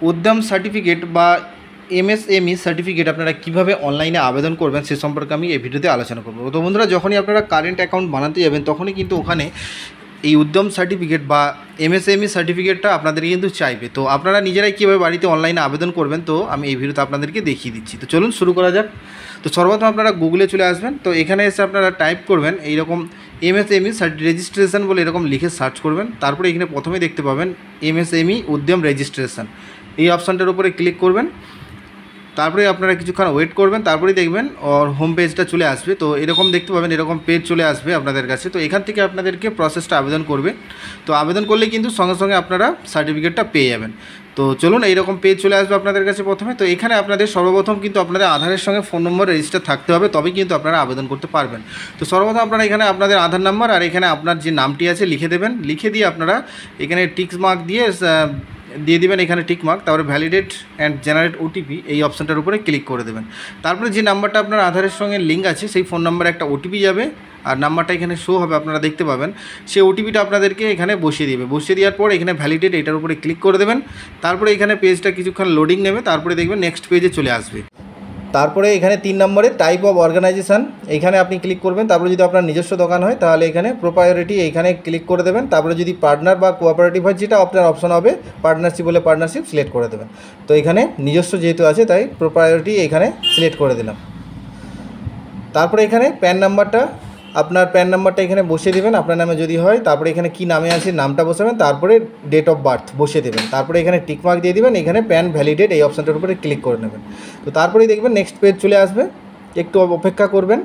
উদ্যম সার্টিফিকেট বা MSME certificate আপনারা কীভাবে অনলাইনে আবেদন করবেন সে সম্পর্কে আমি এই ভিডিওতে আলোচনা করব। তো বন্ধুরা, যখনই আপনারা কারেন্ট অ্যাকাউন্ট বানাতে যাবেন তখনই কিন্তু ওখানে এই উদ্যম সার্টিফিকেট বা এমএসএমই সার্টিফিকেটটা আপনাদের কিন্তু চাইবে। তো আপনারা নিজেরাই কীভাবে বাড়িতে অনলাইনে আবেদন করবেন তো আমি এই ভিডিওতে আপনাদেরকে দেখিয়ে দিচ্ছি। তো চলুন শুরু করা যাক। তো সর্বপ্রথম আপনারা গুগলে চলে আসবেন। তো এখানে এসে আপনারা টাইপ করবেন এইরকম এমএসএমই রেজিস্ট্রেশন বলে এরকম লিখে সার্চ করবেন। তারপরে এখানে প্রথমে দেখতে পাবেন এমএসএমই উদ্যম রেজিস্ট্রেশন, এই অপশানটার উপরে ক্লিক করবেন। তারপরে আপনারা কিছুক্ষণ ওয়েট করবেন, তারপরেই দেখবেন ওর হোম পেজটা চলে আসবে। তো এরকম দেখতে পাবেন, এরকম পেজ চলে আসবে আপনাদের কাছে। তো এখান থেকে আপনাদেরকে প্রসেসটা আবেদন করবে। তো আবেদন করলে কিন্তু সঙ্গে সঙ্গে আপনারা সার্টিফিকেটটা পেয়ে যাবেন। তো চলুন, এইরকম পেজ চলে আসবে আপনাদের কাছে প্রথমে। তো এখানে আপনাদের সর্বপ্রথম কিন্তু আপনাদের আধারের সঙ্গে ফোন নম্বর রেজিস্টার থাকতে হবে, তবেই কিন্তু আপনারা আবেদন করতে পারবেন। তো সর্বপ্রথম আপনারা এখানে আপনাদের আধার নাম্বার আর এখানে আপনার যে নামটি আছে লিখে দেবেন। লিখে দিয়ে আপনারা এখানে টিক্স মার্ক দিয়ে দিবেন এখানে টিক মার্ক। তারপরে ভ্যালিডেট অ্যান্ড জেনারেট ওটিপি এই অপশানটার উপরে ক্লিক করে দেবেন। তারপরে যে নাম্বারটা আপনার আধারের সঙ্গে লিঙ্ক আছে সেই ফোন নাম্বারে একটা ওটিপি যাবে, আর নাম্বারটা এখানে শো হবে, আপনারা দেখতে পাবেন। সেই ওটিপিটা আপনাদেরকে এখানে বসিয়ে দেবে। বসিয়ে দেওয়ার পর এখানে ভ্যালিডেট এটার উপরে ক্লিক করে দেবেন। তারপরে এখানে পেজটা কিছুক্ষণ লোডিং নেবে, তারপরে দেখবেন নেক্সট পেজে চলে আসবে। তারপরে এখানে 3 নম্বরে টাইপ অফ অর্গানাইজেশন, এখানে আপনি ক্লিক করবেন। তারপরে যদি আপনার নিজস্ব দোকান হয় তাহলে এখানে প্রোপ্রাইটরি এইখানে ক্লিক করে দেবেন। তারপরে যদি পার্টনার বা কোঅপারেটিভ হয় যেটা আপনার অপশন হবে, পার্টনারশিপ বলে পার্টনারশিপ সিলেক্ট করে দেবেন। তো এখানে নিজস্ব যেহেতু আছে তাই প্রোপ্রাইটরি এখানে সিলেক্ট করে দিলাম। তারপরে এখানে আপনার প্যান নাম্বারটা এখানে বসিয়ে দেবেন আপনার নামে যদি হয়। তারপরে এখানে কি নামে আছে নামটা বসাবেন, তারপরে ডেট অফ বার্থ বসিয়ে দেবেন। তারপরে এখানে টিকমার্ক দিয়ে দেবেন, এখানে প্যান ভ্যালিডেট এই অপশানটার উপরে ক্লিক করে নেবেন। তো তারপরেই দেখবেন নেক্সট পেজ চলে আসবে, একটু অপেক্ষা করবেন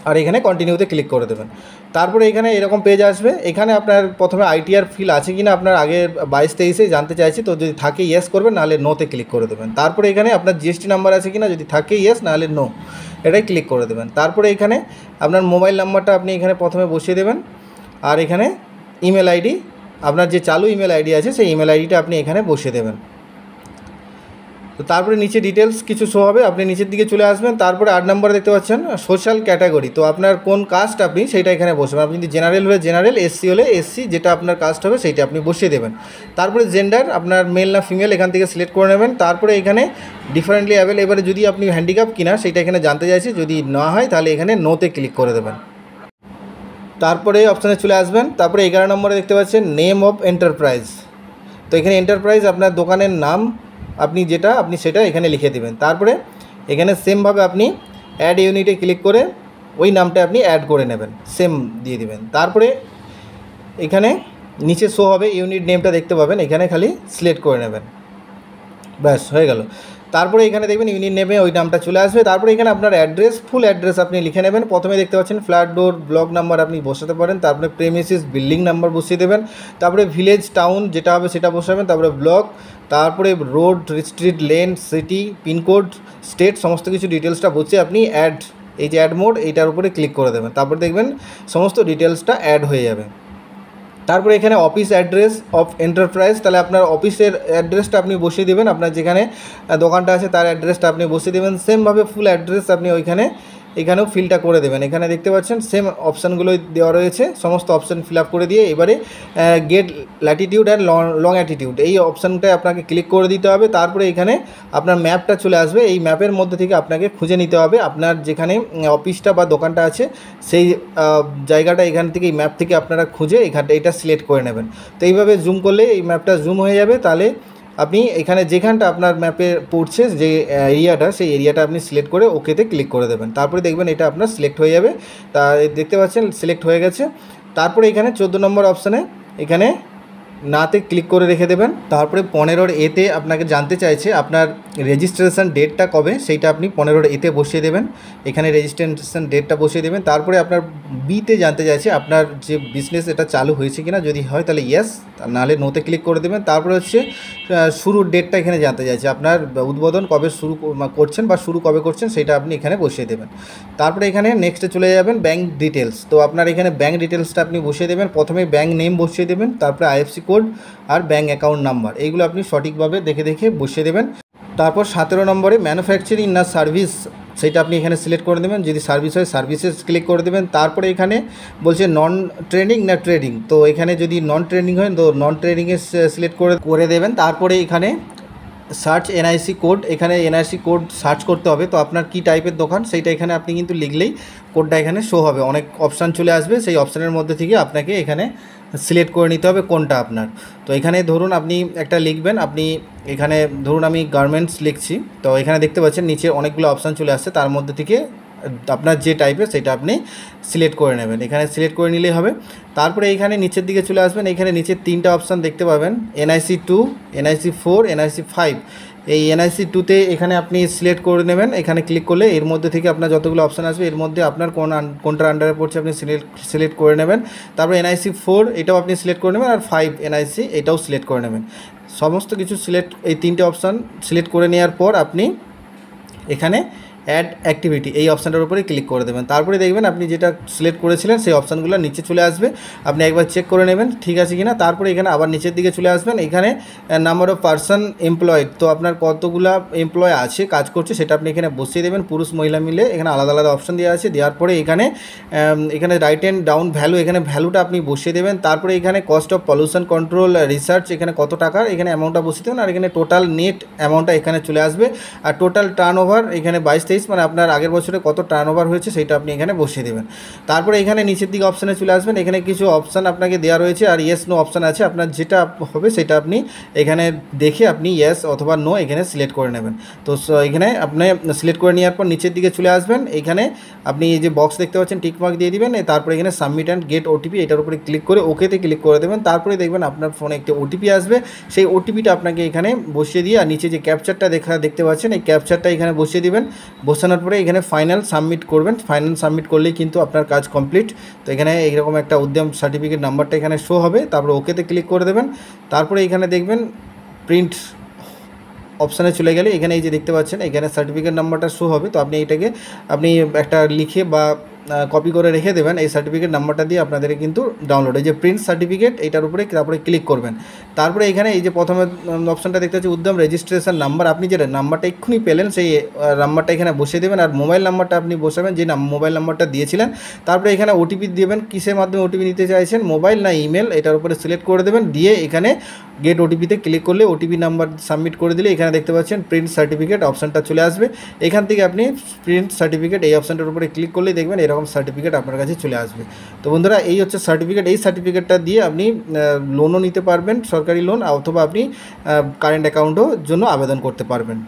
আর এখানে কন্টিনিউতে ক্লিক করে দেবেন। তারপরে এখানে এরকম পেজ আসবে। এখানে আপনার প্রথমে আইটিআর ফিল আছে কিনা আপনার আগের 22-23-এ জানতে চাইছি। তো যদি থাকে ইয়েস করবেন, নাহলে নোতে ক্লিক করে দেবেন। তারপরে এখানে আপনার জিএসটি নাম্বার আছে কিনা, যদি থাকে ইয়েস, নাহলে নো, এটাই ক্লিক করে দেবেন। তারপরে এখানে আপনার মোবাইল নাম্বারটা আপনি এখানে প্রথমে বসিয়ে দেবেন। আর এখানে ইমেল আইডি, আপনার যে চালু ইমেল আইডি আছে সেই ইমেল আইডিটা আপনি এখানে বসিয়ে দেবেন। তো তারপরে নিচে ডিটেলস কিছু শো হবে, আপনি নিচের দিকে চলে আসবেন। তারপরে 8 নম্বরে দেখতে পাচ্ছেন সোশ্যাল ক্যাটাগরি। তো আপনার কোন কাস্ট আপনি সেইটা এখানে বসবেন। আপনি যদি জেনারেল হলে জেনারেল, এসসি হলে এসসি, যেটা আপনার কাস্ট হবে সেইটা আপনি বসিয়ে দেবেন। তারপরে জেন্ডার আপনার মেল না ফিমেল এখান থেকে সিলেক্ট করে নেবেন। তারপরে এখানে ডিফারেন্টলি অ্যাভেল, এবারে যদি আপনি হ্যান্ডিক্যাপ কিনা সেইটা এখানে জানতে চাইছি, যদি না হয় তাহলে এখানে নোতে ক্লিক করে দেবেন। তারপরে অপশানে চলে আসবেন। তারপরে 11 নম্বরে দেখতে পাচ্ছেন নেম অফ এন্টারপ্রাইজ। তো এখানে এন্টারপ্রাইজ আপনার দোকানের নাম, আপনি সেটা এখানে লিখে দেবেন। তারপরে এখানে সেমভাবে আপনি অ্যাড ইউনিটে ক্লিক করে ওই নামটা আপনি অ্যাড করে নেবেন, সেম দিয়ে দিবেন। তারপরে এখানে নিচে শো হবে ইউনিট নেমটা দেখতে পাবেন, এখানে খালি সিলেক্ট করে নেবেন, ব্যাস হয়ে গেল। তারপরে এখানে দেখবেন ইউনিট নেমে ওই নামটা চলে আসবে। তারপরে এখানে আপনার অ্যাড্রেস, ফুল অ্যাড্রেস আপনি লিখে নেবেন। প্রথমে দেখতে পাচ্ছেন ফ্ল্যাট ডোর ব্লক নাম্বার আপনি বসাতে পারেন। তারপরে প্রেমিসিস বিল্ডিং নাম্বার বসিয়ে দেবেন। তারপরে ভিলেজ টাউন যেটা হবে সেটা বসাবেন। তারপরে ব্লক, তারপরে road, street, lane, city, pincode, state, সমস্ত কিছু ডিটেলসটা বসিয়ে আপনি এই যে অ্যাড মোড এইটার উপরে ক্লিক করে দেবেন। তারপর দেখবেন সমস্ত ডিটেলসটা অ্যাড হয়ে যাবে। তারপরে এখানে অফিস অ্যাড্রেস অফ এন্টারপ্রাইজ, তাহলে আপনার অফিসের অ্যাড্রেসটা আপনি বসিয়ে দেবেন, আপনার যেখানে দোকানটা আছে তার অ্যাড্রেসটা আপনি বসিয়ে দেবেন। সেমভাবে ফুল অ্যাড্রেস আপনি এখানেও ফিলটা করে দেবেন। এখানে দেখতে পাচ্ছেন সেম অপশানগুলোই দেওয়া রয়েছে, সমস্ত অপশান ফিল আপ করে দিয়ে এবারে get latitude and longitude এই অপশানটায় আপনাকে ক্লিক করে দিতে হবে। তারপরে এখানে আপনার ম্যাপটা চলে আসবে। এই ম্যাপের মধ্যে থেকে আপনাকে খুঁজে নিতে হবে আপনার যেখানে অফিসটা বা দোকানটা আছে সেই জায়গাটা। এখান থেকে এই ম্যাপ থেকে আপনারা খুঁজে এটা সিলেক্ট করে নেবেন। তো এইভাবে জুম করলে এই ম্যাপটা জুম হয়ে যাবে। তাহলে আপনি এখানে যেখানটা আপনার ম্যাপে পড়ছে যে এরিয়াটা, সেই এরিয়াটা আপনি সিলেক্ট করে ওকেতে ক্লিক করে দেবেন। তারপরে দেখবেন এটা আপনার সিলেক্ট হয়ে যাবে। তা দেখতে পাচ্ছেন সিলেক্ট হয়ে গেছে। তারপরে এখানে 14 নম্বর অপশানে এখানে নাতে ক্লিক করে রেখে দেবেন। তারপরে 15 এতে আপনাকে জানতে চাইছে আপনার রেজিস্ট্রেশন ডেটটা কবে, সেইটা আপনি 15 এতে বসিয়ে দেবেন। এখানে রেজিস্ট্রেশন ডেটটা বসিয়ে দেবেন। তারপরে আপনার বিতে জানতে চাইছে আপনার যে বিজনেস এটা চালু হয়েছে কিনা, যদি হয় তাহলে ইয়েস, নাহলে নোতে ক্লিক করে দেবেন। তারপরে হচ্ছে শুরুর ডেটটা এখানে জানতে চাইছে আপনার উদ্বোধন কবে শুরু করছেন বা শুরু কবে করছেন সেটা আপনি এখানে বসিয়ে দেবেন। তারপরে এখানে নেক্সটে চলে যাবেন ব্যাঙ্ক ডিটেলস। তো আপনার এখানে ব্যাঙ্ক ডিটেলসটা আপনি বসিয়ে দেবেন। প্রথমে ব্যাঙ্ক নেম বসিয়ে দেবেন, তারপরে আইএফসি কোড আর ব্যাঙ্ক অ্যাকাউন্ট নাম্বার, এইগুলো আপনি সঠিকভাবে দেখে বসিয়ে দেবেন। তারপর 17 নম্বরে ম্যানুফ্যাকচারিং না সার্ভিস সেটা আপনি এখানে সিলেক্ট করে দেবেন। যদি সার্ভিস হয় সার্ভিসেস ক্লিক করে দেবেন। তারপরে এখানে বলছে নন ট্রেডিং না ট্রেডিং, তো এখানে যদি নন ট্রেডিং হয় তো নন ট্রেডিংয়ে সিলেক্ট করে দেবেন। তারপরে এখানে সার্চ এনআইসি কোড, এখানে এনআইসি কোড সার্চ করতে হবে। তো আপনার কী টাইপের দোকান সেইটা এখানে আপনি কিন্তু লিখলেই কোডটা এখানে শো হবে, অনেক অপশান চলে আসবে, সেই অপশানের মধ্যে থেকে আপনাকে এখানে সিলেক্ট করে নিতে হবে কোনটা আপনার। তো এখানে ধরুন আপনি একটা লিখবেন, আপনি এখানে ধরুন আমি গার্মেন্টস লিখছি, তো এখানে দেখতে পাচ্ছেন নিচে অনেকগুলো অপশান চলে আসছে, তার মধ্যে থেকে আপনার যে টাইপের সেটা আপনি সিলেক্ট করে নেবেন, এখানে সিলেক্ট করে নিলেই হবে। তারপরে এইখানে নিচের দিকে চলে আসবেন, এখানে নিচে 3টা অপশান দেখতে পাবেন, এনআইসি 2, এনআইসি 4, এনআইসি 5। এই এনআইসি 2তে এখানে আপনি সিলেক্ট করে নেবেন, এখানে ক্লিক করলে এর মধ্যে থেকে আপনার যতগুলো অপশান আসবে এর মধ্যে আপনার কোনটার আন্ডারে পড়ছে আপনি সিলেক্ট করে নেবেন। তারপরে এনআইসি 4 এটাও আপনি সিলেক্ট করে নেবেন, আর 5 এনআইসি এটাও সিলেক্ট করে নেবেন। সমস্ত কিছু সিলেক্ট, এই 3টে অপশান সিলেক্ট করে নেওয়ার পর আপনি এখানে অ্যাড অ্যাক্টিভিটি এই অপশানটার উপরে ক্লিক করে দেবেন। তারপরে দেখবেন আপনি যেটা সিলেক্ট করেছিলেন সেই অপশানগুলো নিচে চলে আসবে, আপনি একবার চেক করে নেবেন ঠিক আছে কিনা। তারপরে এখানে আবার নিচের দিকে চলে আসবেন, এখানে নাম্বার অফ পার্সন এমপ্লয়েড, তো আপনার কতগুলা এমপ্লয় আছে কাজ করছে সেটা আপনি এখানে বসিয়ে দেবেন, পুরুষ মহিলা মিলে এখানে আলাদা আলাদা অপশান দেওয়া আছে। দেওয়ার পরে এখানে রাইট অ্যান্ড ডাউন ভ্যালু, এখানে ভ্যালুটা আপনি বসিয়ে দেবেন। তারপরে এখানে cost of pollution control research এখানে কত টাকার, এখানে অ্যামাউন্টটা বসিয়ে দেবেন। আর এখানে টোটাল নেট অ্যামাউন্টটা এখানে চলে আসবে, আর টোটাল টার্ন ওভার এখানে 22-23, মানে আপনার আগের বছরে কত টার্ন ওভার হয়েছে সেটা আপনি এখানে বসিয়ে দেবেন। তারপরে এখানে নিচের দিকে অপশানে চলে আসবেন, এখানে কিছু অপশান আপনাকে দেওয়া রয়েছে আর ইয়েস নো অপশান আছে, আপনার যেটা হবে সেটা আপনি এখানে দেখে আপনি ইয়েস অথবা নো এখানে সিলেক্ট করে নেবেন। তো এখানে আপনি সিলেক্ট করে নেওয়ার পর নিচের দিকে চলে আসবেন, এখানে আপনি এই যে বক্স দেখতে পাচ্ছেন টিকমার্ক দিয়ে দিবেন, তারপরে এখানে সাবমিট অ্যান্ড গেট ওটিপি এটার উপরে ক্লিক করে ওকেতে ক্লিক করে দেবেন। তারপরে দেখবেন আপনার ফোনে একটি ওটিপি আসবে, সেই ওটিপিটা আপনাকে এখানে বসিয়ে দিয়ে আর নিচে যে ক্যাপচারটা দেখতে পাচ্ছেন এই ক্যাপচারটা এখানে বসিয়ে দিবেন। বসানোর পরে এখানে ফাইনাল সাবমিট করবেন, ফাইনাল সাবমিট করলেই কিন্তু আপনার কাজ কমপ্লিট। তো এখানে এইরকম একটা উদ্যম সার্টিফিকেট নাম্বারটা এখানে শো হবে, তারপরে ওকেতে ক্লিক করে দেবেন। তারপরে এখানে দেখবেন প্রিন্ট অপশানে চলে গেলে এখানে এই যে দেখতে পাচ্ছেন এখানে সার্টিফিকেট নাম্বারটা শো হবে। তো আপনি এটাকে আপনি একটা লিখে বা কপি করে রেখে দেবেন, এই সার্টিফিকেট নাম্বারটা দিয়ে আপনাদের কিন্তু ডাউনলোড, এই যে প্রিন্ট সার্টিফিকেট এটার উপরে তারপরে ক্লিক করবেন। তারপরে এখানে এই যে প্রথমে অপশানটা দেখতে পাচ্ছি উদ্যম রেজিস্ট্রেশন নাম্বার, আপনি যে নাম্বারটা এক্ষুনি পেলেন সেই নাম্বারটা এখানে বসিয়ে দেবেন, আর মোবাইল নাম্বারটা আপনি বসাবেন যে মোবাইল নাম্বারটা দিয়েছিলেন। তারপরে এখানে ওটিপি দেবেন, কিসের মাধ্যমে ওটিপি নিতে চাইছেন, মোবাইল না ইমেল, এটার উপরে সিলেক্ট করে দেবেন। দিয়ে এখানে গেট ওটিপিতে ক্লিক করলে ওটিপি নাম্বার সাবমিট করে দিলে এখানে দেখতে পাচ্ছেন প্রিন্ট সার্টিফিকেট অপশানটা চলে আসবে। এখান থেকে আপনি প্রিন্ট সার্টিফিকেট এই অপশানটার উপরে ক্লিক করলেই দেখবেন এরকম সার্টিফিকেট আপনার কাছে চলে আসবে। তো বন্ধুরা এই হচ্ছে সার্টিফিকেট, এই সার্টিফিকেটটা দিয়ে আপনি লোনও নিতে পারবেন, সরকারি লোন, অথবা আপনি কারেন্ট অ্যাকাউন্টও জন্য আবেদন করতে পারবেন।